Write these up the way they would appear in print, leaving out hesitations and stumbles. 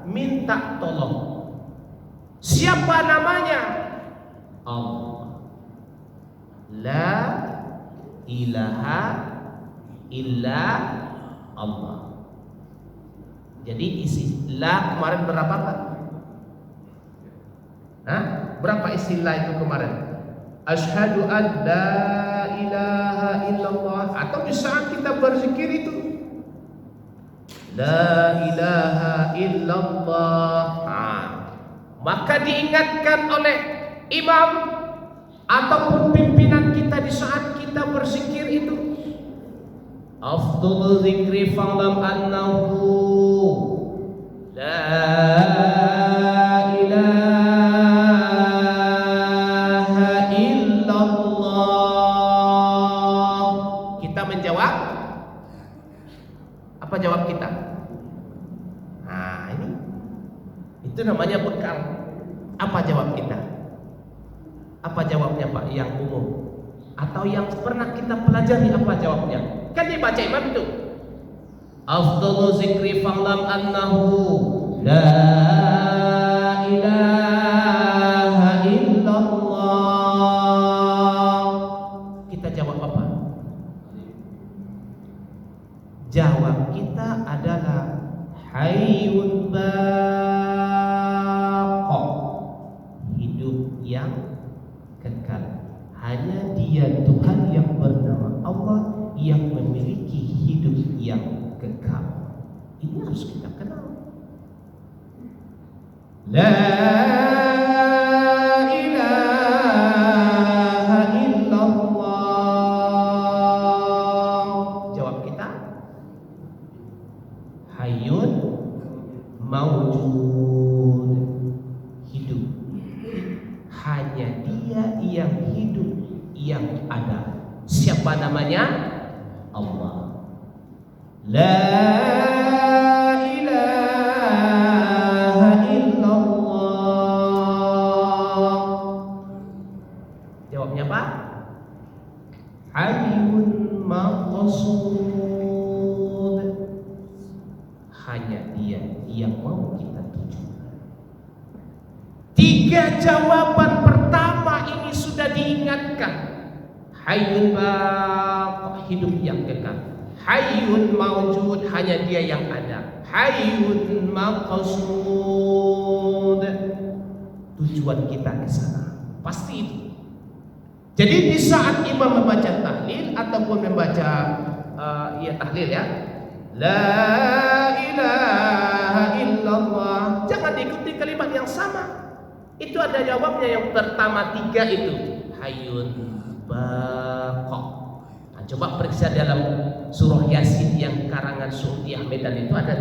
minta tolong. Siapa namanya? Allah. La ilaha illa Allah. Jadi isi la kemarin berapa Pak? Hah? Berapa isi la itu kemarin? Asyhadu an la ilaha illallah. Atau di saat kita berzikir itu la ilaha illallah. Maka diingatkan oleh imam ataupun pimpinan kita di saat kita berzikir itu, afdhalul dzikri fa'lam annahu la ilaha illallah. Kita menjawab, apa jawab kita? Nah, ini itu namanya bekal. Apa jawab kita? Apa jawabnya Pak yang umum? Atau yang pernah kita pelajari, apa jawabnya? Kan dibaca imam itu. Afdhalu zikri fa'lam annahu la ilaha illallah. Kita jawab apa? Jawab kita adalah hayyun baqa, hidup yang kekal. Hanya Dia Tuhan yang bernama Allah yang memiliki hidup yang kekal. Ini harus kita kenal. La ilaha illallah. Jawab kita hayyun mawjud, hidup. Hanya Dia yang hidup, yang ada. Siapa namanya? Allah. La ilaha illallah. Jawabnya apa? Hayyun maqsud. Hanya Dia yang mau kita tuju. 3 jawaban pertama ini sudah diingatkan. Hayyun baq, hidup yang kekal. Hayyun mawjud, hanya Dia yang ada. Hayyun maqsud, tujuan kita ke sana. Pasti itu. Jadi di saat imam membaca tahlil ataupun membaca tahlil ya, la ilaha illallah, jangan diikuti kalimat yang sama. Itu ada jawabnya yang pertama 3 itu. Hayyun baqa. Nah, coba periksa dalam surah Yasin yang karangan Suudi Ahmedan itu ada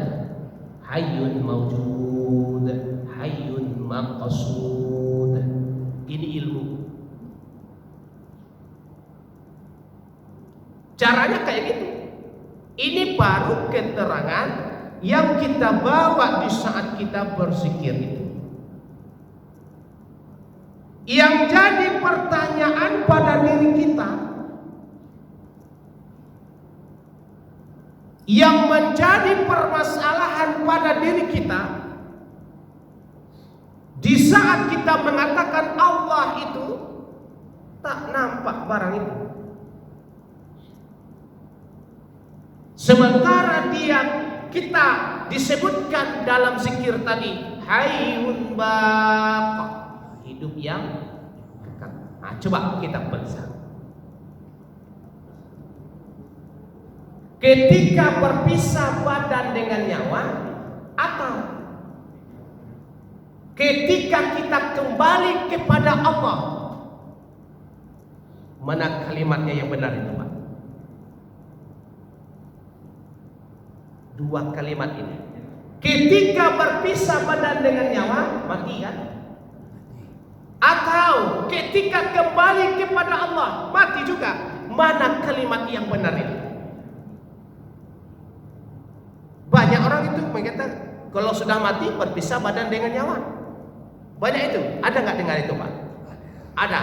hayyun mawjud, hayyun maqsud. Ini ilmu. Caranya kayak gitu. Ini baru keterangan yang kita bawa di saat kita berzikir itu. Yang jadi pertanyaan pada diri kita, yang menjadi permasalahan pada diri kita, di saat kita mengatakan Allah itu tak nampak barang itu, sementara kita disebutkan dalam zikir tadi hayyun baq, hidup yang kekal. Nah, coba kita periksa. Ketika berpisah badan dengan nyawa, atau ketika kita kembali kepada Allah, mana kalimatnya yang benar itu Pak? 2 kalimat ini. Ketika berpisah badan dengan nyawa, mati kan? Atau ketika kembali kepada Allah, mati juga. Mana kalimat yang benar ini? Banyak orang itu mengatakan kalau sudah mati berpisah badan dengan nyawa. Banyak itu. Ada nggak dengar itu Pak? Ada.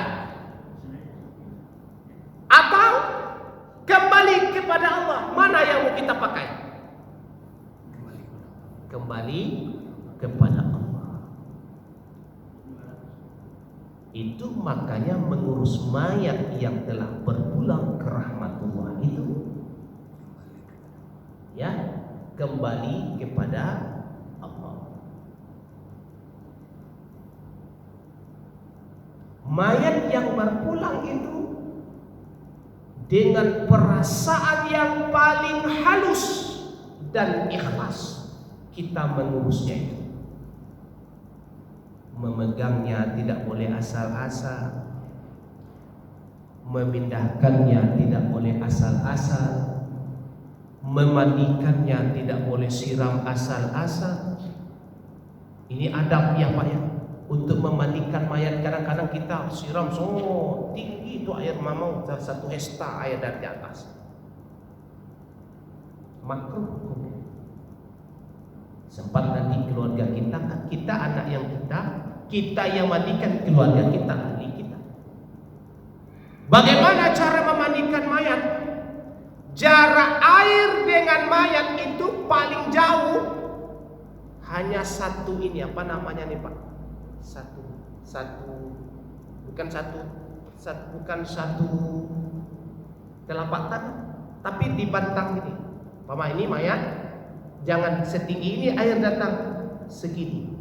Atau kembali kepada Allah, mana yang mau kita pakai? Kembali kepada Allah. Itu makanya mengurus mayat yang telah berpulang ke rahmatullah itu ya kembali kepada Allah. Mayat yang berpulang itu dengan perasaan yang paling halus dan ikhlas kita mengurusnya itu. Memegangnya tidak boleh asal-asal, memindahkannya tidak boleh asal-asal, memandikannya tidak boleh siram asal-asal. Ini adab ya Pak ya. Untuk memandikan mayat kadang-kadang kita siram tinggi itu air mamau, satu hesta air dari atas. Makruh. Sempat nanti keluarga kita anak yang kita yang mandikan keluarga kita, ahli kita. Bagaimana cara memandikan mayat? Jarak air dengan mayat itu paling jauh hanya satu ini apa namanya nih Pak? Bukan satu telapak tangan, tapi dibantang ini. Mama ini mayat, jangan setinggi ini air datang segini.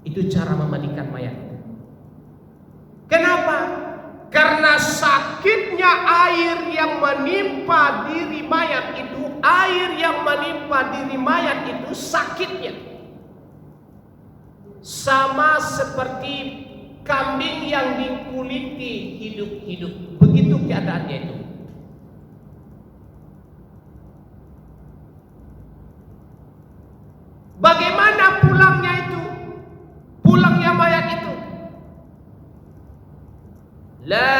Itu cara memandikan mayat. Kenapa? Karena sakitnya air yang menimpa diri mayat itu, air yang menimpa diri mayat itu sakitnya sama seperti kambing yang dikuliti hidup-hidup. Begitu keadaannya itu. Bagaimana pulangnya itu? Pulangnya mayat itu. La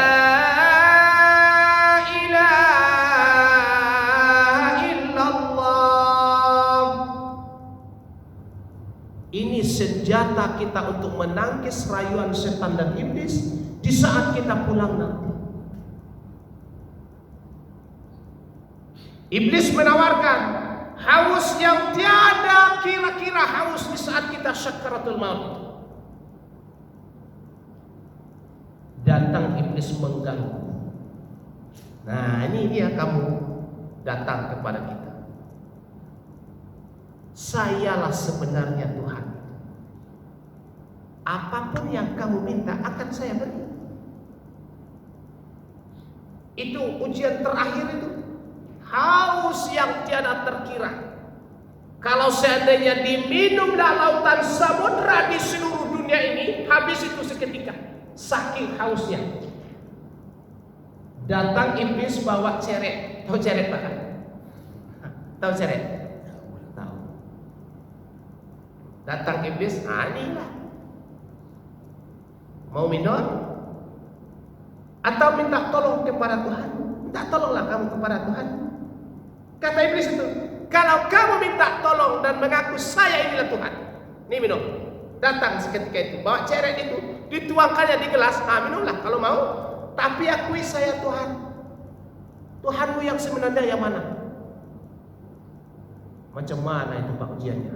ilaha illallah. Ini senjata kita untuk menangkis rayuan setan dan iblis di saat kita pulang nanti. Iblis menawarkan haus yang tiada kira-kira haus di saat kita sakaratul maut. Datang iblis mengganggu. Nah, ini dia kamu datang kepada kita. Sayalah sebenarnya Tuhan. Apapun yang kamu minta akan saya beri. Itu ujian terakhir itu. Haus yang tiada terkira. Kalau seandainya diminumlah lautan samudra di seluruh dunia ini, habis itu seketika. Saking hausnya. Datang iblis bawa ceret. Tahu ceret Pak? Tahu ceret? Tahu. Datang iblis, inilah. Mau minum? Atau minta tolong kepada Tuhan? Minta tolonglah kamu kepada Tuhan. Kata iblis itu, kalau kamu minta tolong dan mengaku saya inilah Tuhan, ini minum. Datang seketika itu, bawa ceret itu, dituangkannya di gelas, minumlah kalau mau. Tapi akui saya Tuhan. Tuhanmu yang sebenarnya yang mana? Macam mana itu Pak ujiannya?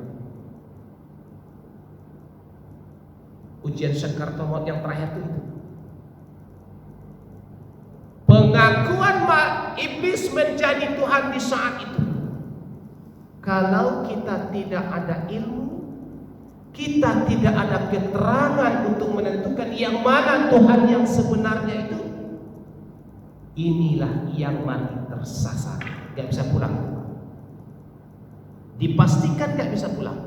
Ujian sakaratul maut yang terakhir itu. Pengakuan iblis menjadi Tuhan di saat itu. Kalau kita tidak ada ilmu, kita tidak ada keterangan untuk menentukan yang mana Tuhan yang sebenarnya itu, inilah yang mati tersasar, gak bisa pulang. Dipastikan gak bisa pulang.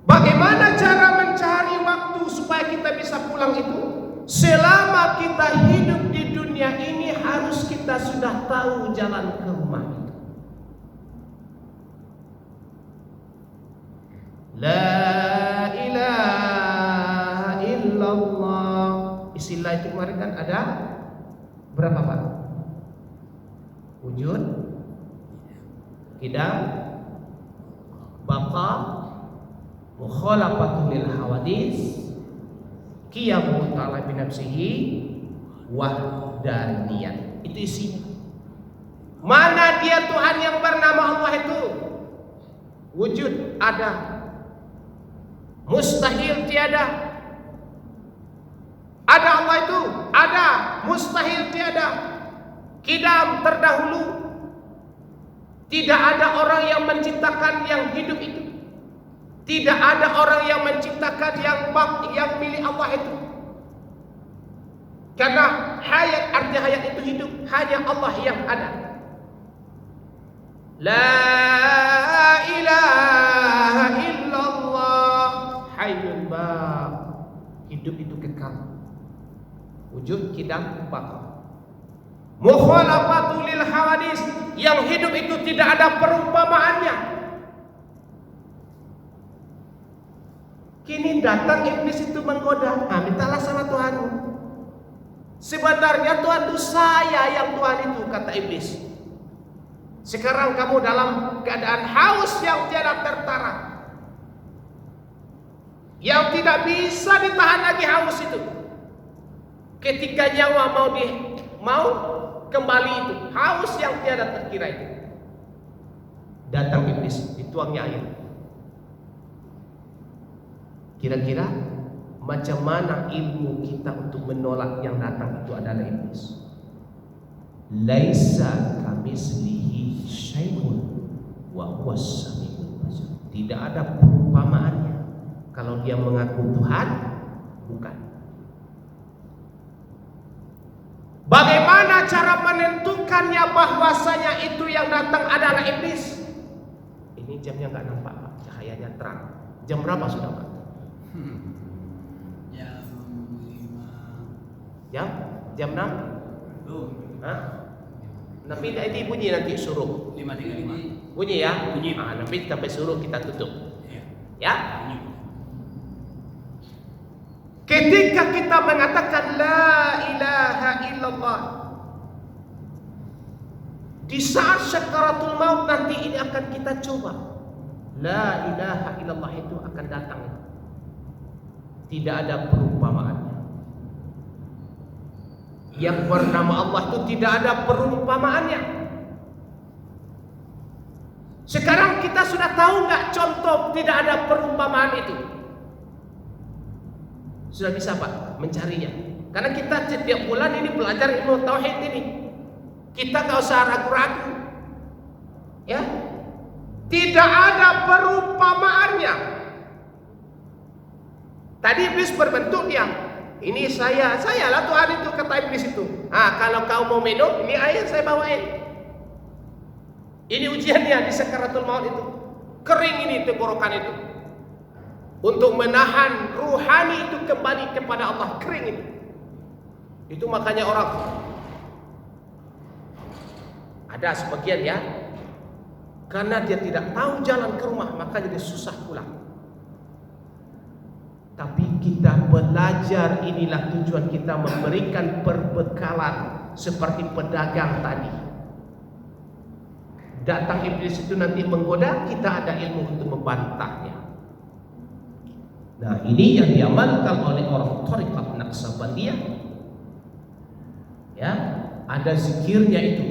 Bagaimana cara mencari waktu supaya kita bisa pulang itu? Selama kita hidup di dunia ini harus kita sudah tahu jalan ke rumah itu. La ilaha illallah. Istilah itu kemarin kan ada berapa Pak? Wujud, qidam, baqa, mukhalafatul lil hawadis, qiyamu ta'ala bi nafsihi, wahdaniyah. Itu isinya. Mana dia Tuhan yang bernama Allah itu? Wujud ada, mustahil tiada. Ada Allah itu, ada, mustahil tiada. Kidam terdahulu, tidak ada orang yang menciptakan yang hidup itu. Tidak ada orang yang menciptakan yang milik Allah itu. Karena hayat, arti hayat itu hidup, hanya Allah yang ada. La ilaha illallah hayyul baq. Hidup itu kekal. Wujud kidam baqa. Mukhalafatu lil hawadis, yang hidup itu tidak ada perumpamaannya. Kini datang iblis itu menggoda. Mintalah sama Tuhanmu. Sebenarnya Tuhan itu saya yang Tuhan itu, kata iblis. Sekarang kamu dalam keadaan haus yang tiada tertara, yang tidak bisa ditahan lagi haus itu. Ketika nyawa mau kembali itu, haus yang tiada terkira itu. Datang iblis, dituangnya air. Kira-kira macam mana ilmu kita untuk menolak yang datang itu adalah iblis? Laisa kamislihi syai'un wa huwas samiul basir. Tidak ada perumpamaannya. Kalau dia mengaku Tuhan, bukan. Bagaimana cara menentukannya bahwasanya itu yang datang adalah iblis? Ini jamnya nggak nampak, Pak. Cahayanya terang. Jam berapa sudah, Pak? Jam 5. Jam 6? Hah? Tapi ini bunyi nanti suruh. 5.35. Bunyi ya? Bunyi. Nanti sampai suruh kita tutup. Iya. Ya? Bunyi. Ketika kita mengatakan la ilaha illallah, di saat sakaratul maut nanti ini akan kita coba. La ilaha illallah itu akan datang. Tidak ada perumpamaannya. Yang bernama Allah itu tidak ada perumpamaannya. Sekarang kita sudah tahu nggak contoh tidak ada perumpamaan itu? Sudah bisa Pak mencarinya. Karena kita setiap bulan ini belajar ilmu tauhid ini. Kita nggak usah ragu-ragu. Ya. Tidak ada perumpamaannya. Tadi iblis berbentuk dia. Ini saya lah Tuhan itu, kata iblis itu. Kalau kau mau minum, ini air saya bawain. Ini ujiannya di sakaratul maut itu. Kering ini tenggorokan itu. Untuk menahan ruhani itu kembali kepada Allah, kering itu. Itu makanya orang ada sebagian ya, karena dia tidak tahu jalan ke rumah, maka jadi susah pulang. Tapi kita belajar, inilah tujuan kita, memberikan perbekalan seperti pedagang tadi. Datang iblis itu nanti menggoda, kita ada ilmu untuk membantahnya. Nah, ini yang diamalkan oleh orang Thariqat Naqsabandiyah. Ya, ada zikirnya itu.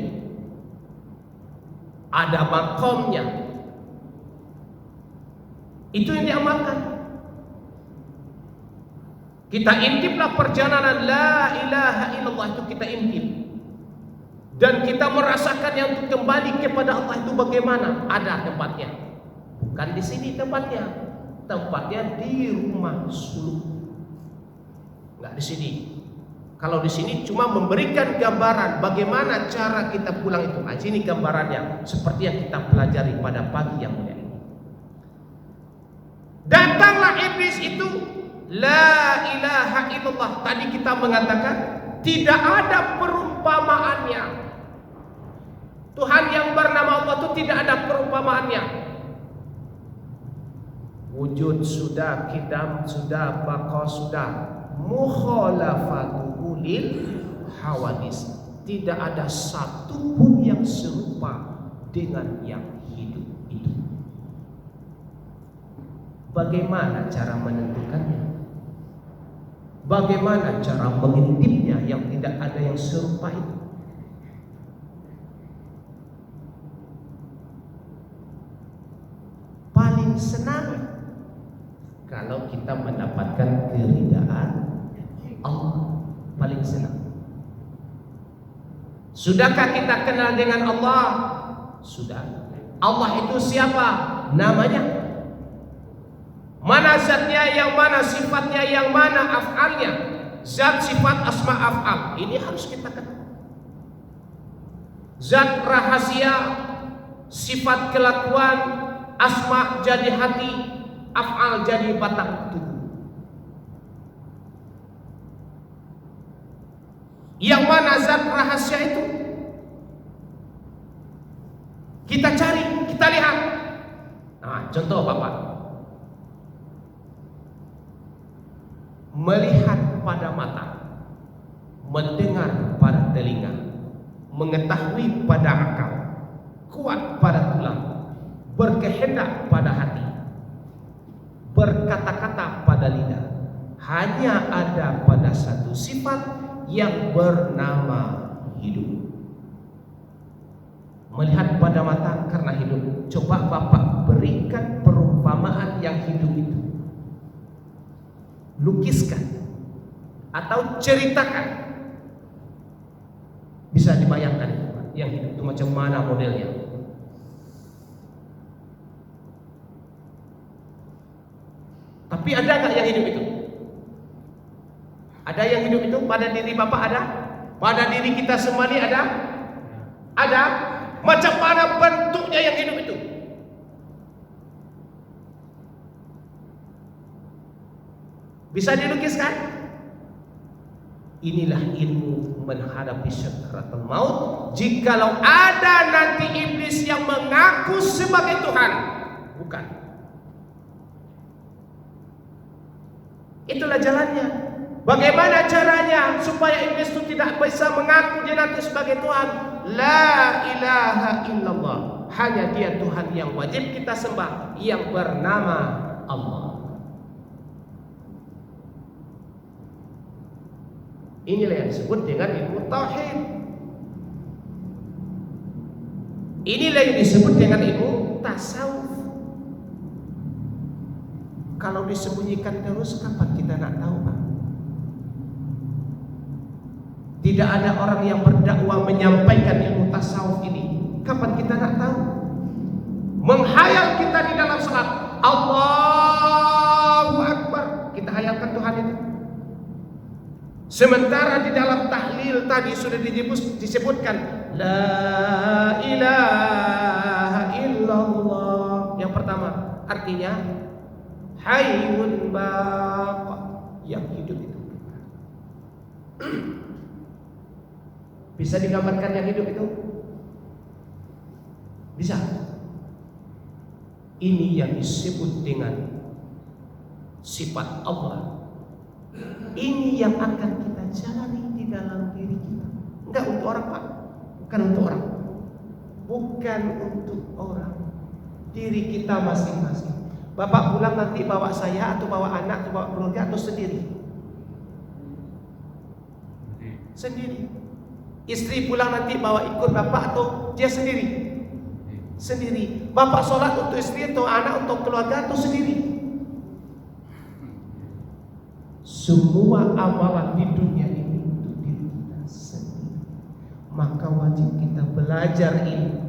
Ada makomnya. Itu yang diamalkan. Kita intiplah perjalanan la ilaha illallah itu, kita intip. Dan kita merasakan yang untuk kembali kepada Allah itu bagaimana? Ada tempatnya. Bukan di sini tempatnya. Tempatnya di rumah suluk. Enggak di sini. Kalau di sini cuma memberikan gambaran bagaimana cara kita pulang itu. Nah, sini gambarannya seperti yang kita pelajari pada pagi yang mulia ini. Datanglah iblis itu, la ilaha illallah. Tadi kita mengatakan tidak ada perumpamaannya. Tuhan yang bernama Allah itu tidak ada perumpamaannya. Wujud sudah, kidam sudah, baqa sudah, mukhalafatu lil hawadis. Tidak ada satu pun yang serupa dengan yang hidup itu. Bagaimana cara menentukannya? Bagaimana cara mengintipnya yang tidak ada yang serupa itu? paling senang kalau kita mendapatkan keridaan Allah, paling senang. Sudahkah kita kenal dengan Allah? Sudah. Allah itu siapa? Namanya. Mana zatnya, yang mana sifatnya, yang mana af'alnya. Zat, sifat, asma, af'al. Ini harus kita kenal. Zat rahasia, sifat kelakuan, asma jadi hati, af'al jadi batang tubuh. Yang mana zat rahasia itu? Kita cari, kita lihat. Nah, contoh Bapak, melihat pada mata, mendengar pada telinga, mengetahui pada akal, kuat pada tulang, berkehendak pada hati, berkata-kata pada lidah. Hanya ada pada satu sifat yang bernama hidup. Melihat pada mata karena hidup. Coba Bapak berikan perumpamaan yang hidup itu. Lukiskan atau ceritakan. Bisa dibayangkan yang hidup itu macam mana modelnya? Tapi ada nggak yang hidup itu? Ada yang hidup itu pada diri Bapak ada? Pada diri kita semua ini ada? Ada? Macam mana bentuknya yang hidup itu? Bisa dilukiskan? Inilah ilmu menghadapi sakaratul maut. Jikalau ada nanti iblis yang mengaku sebagai Tuhan, bukan. Itulah jalannya. Bagaimana caranya supaya iblis itu tidak bisa mengaku dia nanti sebagai Tuhan? La ilaha illallah. Hanya dia Tuhan yang wajib kita sembah, yang bernama Allah. Inilah yang disebut dengan ilmu tauhid. Inilah yang disebut dengan ilmu tasawuf. Kalau disembunyikan terus, kapan kita nak tahu, Pak? Tidak ada orang yang berdakwah menyampaikan ilmu tasawuf ini. Kapan kita nak tahu? Menghayal kita di dalam salat, Allahu Akbar, kita hayalkan Tuhan itu. Sementara di dalam tahlil tadi sudah disebutkan La ilaha illallah. Yang pertama artinya Hayyun baqa, yang hidup itu. Bisa digambarkan yang hidup itu? Bisa. Ini yang disebut dengan sifat Allah. Ini yang akan kita jalani di dalam diri kita. Enggak untuk orang, Pak. Bukan untuk orang. Bukan untuk orang. Diri kita masing-masing. Bapak pulang nanti bawa saya atau bawa anak atau bawa keluarga atau sendiri? Sendiri. Istri pulang nanti bawa ikut bapak atau dia sendiri? Sendiri. Bapak sholat untuk istri atau anak untuk keluarga atau sendiri? Semua amalan di dunia ini untuk diri kita sendiri. Maka wajib kita belajar ilmu.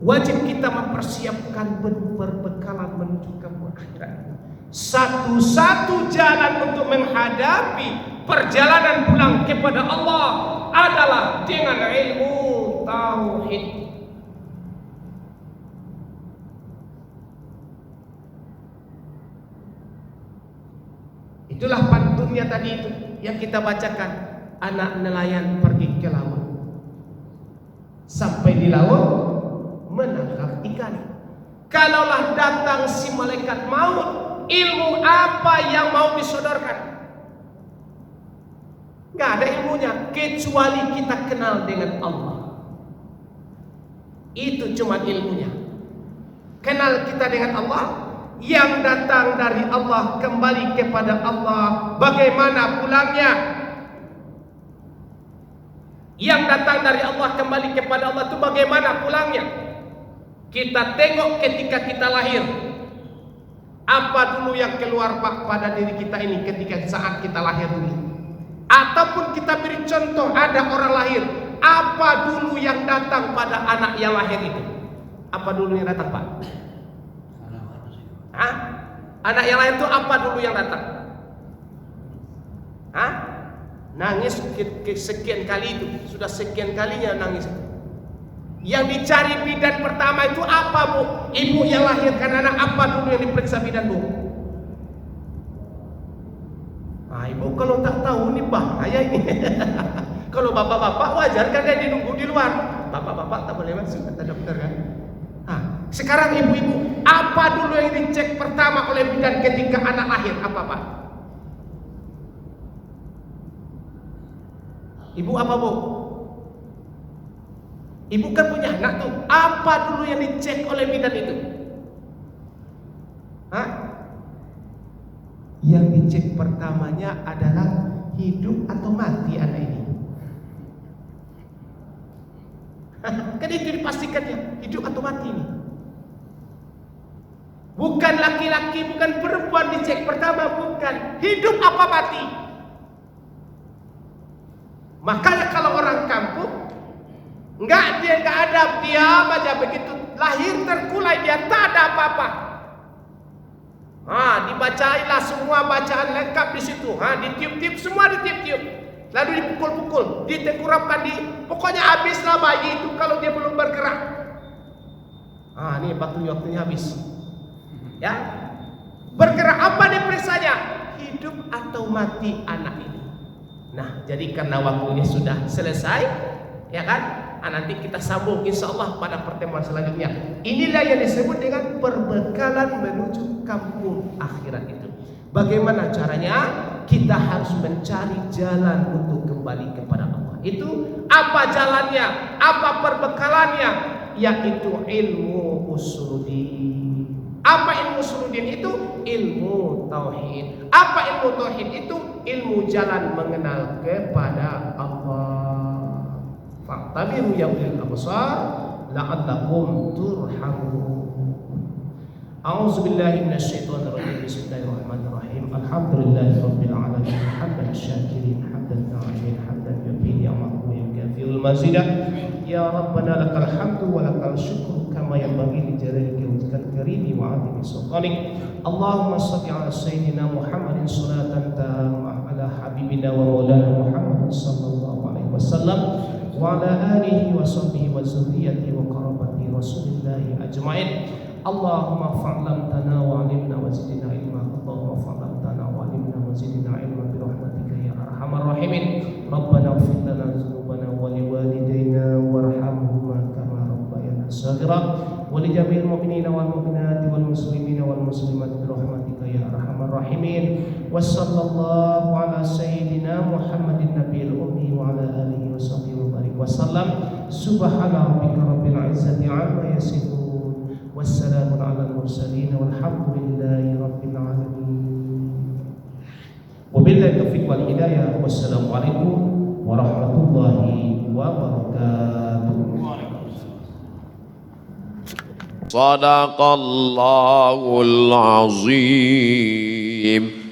Wajib kita mempersiapkan berbekalan menuju ke akhirat. Satu-satu jalan untuk menghadapi perjalanan pulang kepada Allah adalah dengan ilmu tauhid. Itulah pantunnya tadi itu yang kita bacakan. Anak nelayan pergi ke laut. Sampai di laut menangkap ikan. Kalaulah datang si malaikat maut, ilmu apa yang mau disodorkan? Gak ada ilmunya kecuali kita kenal dengan Allah. Itu cuma ilmunya. Kenal kita dengan Allah, yang datang dari Allah kembali kepada Allah. Bagaimana pulangnya? Yang datang dari Allah kembali kepada Allah itu bagaimana pulangnya? Kita tengok ketika kita lahir. Apa dulu yang keluar pada diri kita ini ketika saat kita lahir dulu? Ataupun kita beri contoh, ada orang lahir, apa dulu yang datang pada anak yang lahir itu? Apa dulu yang datang, Pak? Hah? Anak yang lahir itu apa dulu yang datang? Hah? Nangis sekian kali itu, sudah sekian kalinya nangis itu. Yang dicari bidan pertama itu apa, Bu? Ibu yang lahirkan anak, apa dulu yang diperiksa bidan, Bu? Nah, ibu kalau tak tahu ini bahaya ini. Kalau bapak-bapak wajar kan dia dinunggu di luar. Bapak-bapak tak boleh masuk, kata dokter kan. Nah, sekarang ibu-ibu, apa dulu yang dicek pertama oleh bidan ketika anak lahir? Apa, Pak? Ibu apa, Bu? Ibu kan punya anak tuh. Apa dulu yang dicek oleh bidan itu? Hah? Yang dicek pertamanya adalah hidup atau mati anak ini. Kan itu dipastikannya, hidup atau mati ini. Bukan laki-laki, bukan perempuan dicek pertama, bukan. Hidup apa mati. Makanya kalau orang kampung dia nggak ada, diam aja begitu lahir terkulai dia tak ada apa-apa. Dibacailah semua bacaan lengkap di situ. Ditiup-tiup, semua ditiup-tiup. Lalu dipukul-pukul, ditengkurapkan, pokoknya habislah bayi itu kalau dia belum bergerak. Ini waktunya habis. Ya, bergerak apa diperiksanya? Hidup atau mati anak ini. Nah, jadi karena waktunya sudah selesai, ya kan? Nanti kita sambung insyaallah pada pertemuan selanjutnya. Inilah yang disebut dengan perbekalan menuju kampung akhirat itu. Bagaimana caranya? Kita harus mencari jalan untuk kembali kepada Allah. Itu apa jalannya? Apa perbekalannya? Yaitu ilmu usuluddin. Apa ilmu usuluddin itu? Ilmu tauhid. Apa ilmu tauhid itu? Ilmu jalan mengenal kepada Allah. Fa'tabiru ya ulil absar la'allakum turhamun. A'udzu billahi minasyaitonir rajim. Bismillahirrahmanirrahim. Alhamdulillahi rabbil alamin. Hamdan syakirin, hamdan na'imin, hamdan yufi ni'amahu wa yukafi'ul mazidah. Ya Rabbana lakal hamdu wa lakal syukru kama yanbaghi li jalalika wajhikal karimi wa 'azimi sultanik. Allahumma shalli 'ala sayyidina Muhammadin shalatan tammah 'ala habibina wa maulana Muhammad sallallahu alaihi wasallam wa ala alihi wa sahbihi wa zurriyyatihi wa qarabati rasulillahi ajma'in. Allahumma fa'lamtana wa 'allimna wa zidna ilma. Allahumma fa'lamtana wa 'allimna wa zidna ilma bi rahmatika ya arhamar rahimin. Rabbana ighfir lana dzunubana wa liwalidayna warhamhuma kama rabbayana shaghira wa li jami'il mu'minina wal mu'minati wal muslimina wal muslimati bi rahmatika ya arhamar rahimin. Wa sallallahu ala sayyidina Muhammadin nabiyil ummi wa ala alihi wa sahbihi wasallam. Subhana rabbika rabbil izzati amma yasifun. Wassalamun ala al-mursalin walhamdulillahi rabbil alamin. Wabillahi taufiq wal hidayah. Wassalamualaikum warahmatullahi wabarakatuh. Sadaqallahul azim.